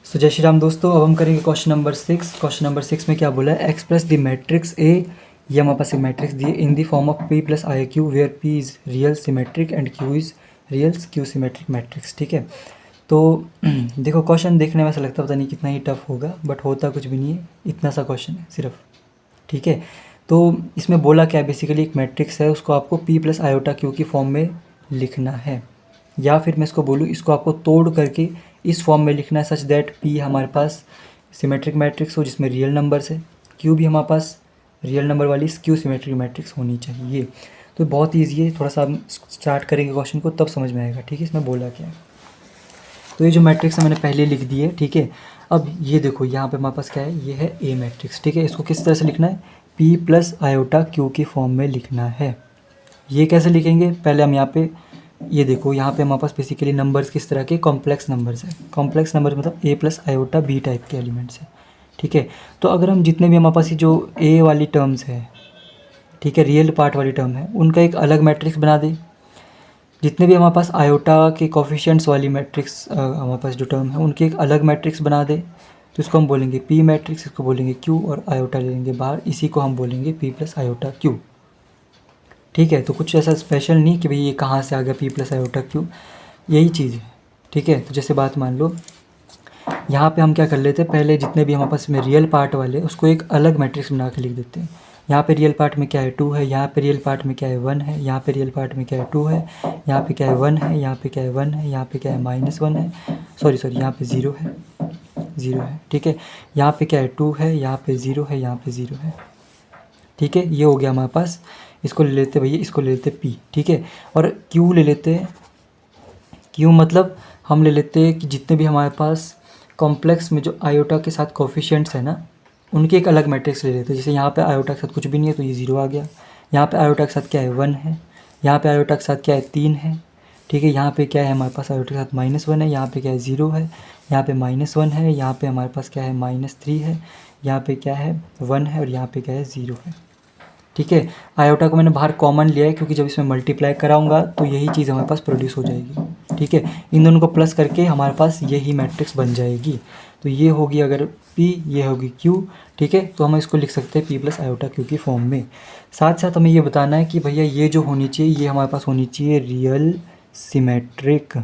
सो जय श्री राम दोस्तों। अब हम करेंगे क्वेश्चन नंबर 6। क्वेश्चन नंबर 6 में क्या बोला है, एक्सप्रेस द मैट्रिक्स ए, ये हमारे पास एक मैट्रिक्स दिए in the form of P plus i Q where P is real symmetric and Q is real skew symmetric matrix. ठीक है, तो देखो क्वेश्चन देखने में ऐसा लगता है पता नहीं कितना ही टफ होगा, बट होता कुछ भी नहीं है, इतना सा क्वेश्चन है सिर्फ। ठीक है, तो इसमें बोला क्या है, बेसिकली एक मैट्रिक्स है, उसको आपको पी प्लस आयोटा क्यू की फॉर्म में लिखना है, या फिर मैं इसको बोलूँ इसको आपको तोड़ करके इस फॉर्म में लिखना है सच दैट पी हमारे पास सिमेट्रिक मैट्रिक्स हो जिसमें रियल नंबर्स है, क्यू भी हमारे पास रियल नंबर वाली क्यू सिमेट्रिक मैट्रिक्स होनी चाहिए। तो बहुत ईजी है, थोड़ा सा हम स्टार्ट करेंगे क्वेश्चन को तब समझ में आएगा। ठीक है, इसमें बोला क्या है, तो ये जो मैट्रिक्स है मैंने पहले लिख दी है। ठीक है, अब ये देखो यहाँ पे हमारे पास क्या है, ये है ए मैट्रिक्स। ठीक है, इसको किस तरह से लिखना है, पी प्लस आयोटा क्यू की फॉर्म में लिखना है। ये कैसे लिखेंगे, पहले हम यहाँ पे ये देखो, यहाँ पे हमारे पास बेसिकली नंबर्स किस तरह के, कॉम्प्लेक्स नंबर्स है। कॉम्प्लेक्स नंबर मतलब ए प्लस आयोटा बी टाइप के एलिमेंट्स है। ठीक है, तो अगर हम जितने भी हमारे पास ये जो ए वाली टर्म्स है, ठीक है, रियल पार्ट वाली टर्म है, उनका एक अलग मैट्रिक्स बना दें। जितने भी हमारे पास आयोटा के कोफिशिएंट्स वाली मैट्रिक्स हमारे पास जो टर्म है उनकी एक अलग मैट्रिक्स बना दे, तो इसको हम बोलेंगे पी मैट्रिक्स, इसको बोलेंगे क्यू, और आयोटा ले लेंगे बाहर, इसी को हम बोलेंगे पी प्लस आयोटा क्यू। ठीक है, तो कुछ ऐसा स्पेशल नहीं कि भाई ये कहाँ से आ गया पी प्लस आयोटा क्यू, यही चीज़ है। ठीक है, तो जैसे बात मान लो यहाँ पे हम क्या कर लेते हैं, पहले जितने भी हमारे पास में रियल पार्ट वाले उसको एक अलग मैट्रिक्स बना के लिख देते हैं। यहाँ पे रियल पार्ट में क्या है 2 है, यहाँ पे रियल पार्ट में क्या है 1 है, यहाँ पे रियल पार्ट में क्या है 2 है, यहाँ पे क्या है 1 है, यहाँ पे क्या है 1 है, यहाँ पे क्या है -1 है, सॉरी यहाँ पे 0 है, 0 है। ठीक है, यहाँ पे क्या है 2 है, यहाँ पे 0 है, यहाँ पे 0 है। ठीक है, ये हो गया हमारे पास। इसको ले लेते भैया, इसको ले लेते पी। ठीक है, और क्यू ले लेते हैं। क्यू मतलब हम ले लेते हैं कि जितने भी हमारे पास कॉम्प्लेक्स में जो आयोटा के साथ कोफिशिएंट्स है ना, उनके एक अलग मैट्रिक्स ले लेते हैं। जैसे यहाँ पे आयोटा के साथ कुछ भी नहीं है तो ये 0 आ गया। यहाँ पे आयोटा के साथ क्या है 1 है, यहाँ पे आयोटा के साथ क्या है 3 है। ठीक है, यहाँ पे क्या है हमारे पास आयोटा के साथ -1 है, यहाँ पे क्या है 0 है, यहाँ पे -1 है, यहाँ पे हमारे पास क्या है -3 है, यहाँ पे क्या है 1 है, और यहाँ पे क्या है 0 है। ठीक है, आयोटा को मैंने बाहर कॉमन लिया है क्योंकि जब इसमें मल्टीप्लाई कराऊंगा तो यही चीज़ हमारे पास प्रोड्यूस हो जाएगी। ठीक है, इन दोनों को प्लस करके हमारे पास यही मैट्रिक्स बन जाएगी। तो ये होगी अगर P, ये होगी Q। ठीक है, तो हम इसको लिख सकते हैं P प्लस आयोटा Q की फॉर्म में। साथ साथ हमें ये बताना है कि भैया ये जो होनी चाहिए ये हमारे पास होनी चाहिए रियल सिमेट्रिक,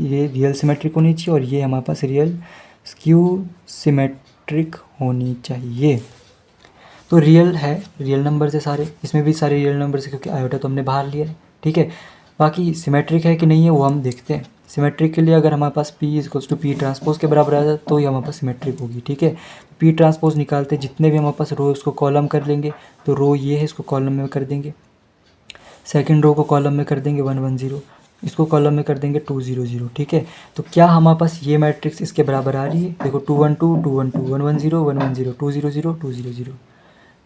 ये रियल सिमेट्रिक होनी चाहिए, और ये हमारे पास रियल स्क्यू सिमेट्रिक होनी चाहिए। तो रियल है, रियल नंबर है सारे, इसमें भी सारे रियल नंबर है क्योंकि आयोटा तो हमने बाहर लिया है। ठीक है, बाकी सिमेट्रिक है कि नहीं है वो हम देखते हैं। सिमेट्रिक के लिए अगर हमारे पास P equals to P transpose के बराबर आ जाए तो ये हमारे पास सिमेट्रिक होगी। ठीक है, पी ट्रांसपोज निकालते जितने भी हमारे पास रो उसको कॉलम कर लेंगे, तो रो ये है इसको कॉलम में कर देंगे, सेकेंड रो को कॉलम में कर देंगे 1 1 0, इसको कॉलम में कर देंगे 2 0 0। ठीक है, तो क्या हमारे पास ये मैट्रिक्स इसके बराबर आ रही है, देखो 2 1 2 2 1 2 1 1 0 1 1 0 2 0 0 2 0 0,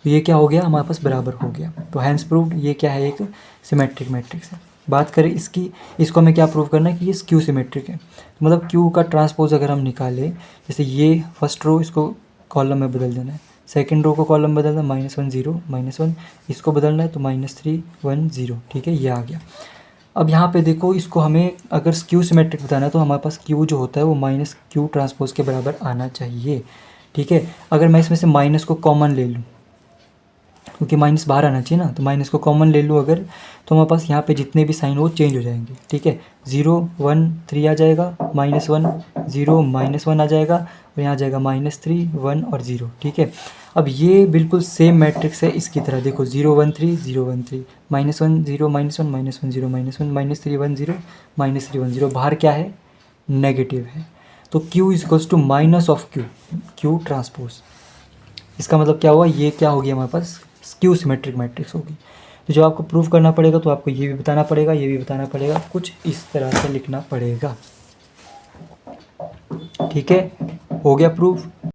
तो ये क्या हो गया हमारे पास बराबर हो गया। तो हैंस प्रूव्ड ये क्या है, एक सिमेट्रिक मैट्रिक्स है। बात करें इसकी, इसको हमें क्या प्रूव करना है कि ये क्यू सिमेट्रिक है। तो मतलब क्यू का ट्रांसपोज अगर हम निकालें, जैसे ये फर्स्ट रो इसको कॉलम में बदल देना है, सेकंड रो को कॉलम में बदलना है -1 0 -1, इसको बदलना है तो -3 1 0। ठीक है, ये आ गया। अब यहाँ पे देखो इसको हमें अगर क्यू सिमेट्रिक बताना है तो हमारे पास क्यू जो होता है वो -q ट्रांसपोज के बराबर आना चाहिए। ठीक है, अगर मैं इसमें से माइनस को कॉमन ले लूँ, क्योंकि माइनस बाहर आना चाहिए ना, तो माइनस को कॉमन ले लूँ अगर, तो हमारे पास यहाँ पे जितने भी साइन वो चेंज हो जाएंगे। ठीक है, 0 1 3 आ जाएगा, -1 0 -1 आ जाएगा, और यहाँ आ जाएगा -3 1 और 0। ठीक है, अब ये बिल्कुल सेम मैट्रिक्स है इसकी तरह, देखो 0 1 3 0 1 3 -1 0 -1 -1 0 -1 -3 1 0 -3 1 0, बाहर क्या है नेगेटिव है, तो Q equals to minus of Q transpose. इसका मतलब क्या हुआ, ये क्या होगी हमारे पास स्क्यू सिमेट्रिक मैट्रिक्स होगी। तो जब आपको प्रूफ करना पड़ेगा तो आपको ये भी बताना पड़ेगा, ये भी बताना पड़ेगा, कुछ इस तरह से लिखना पड़ेगा। ठीक है, हो गया प्रूफ।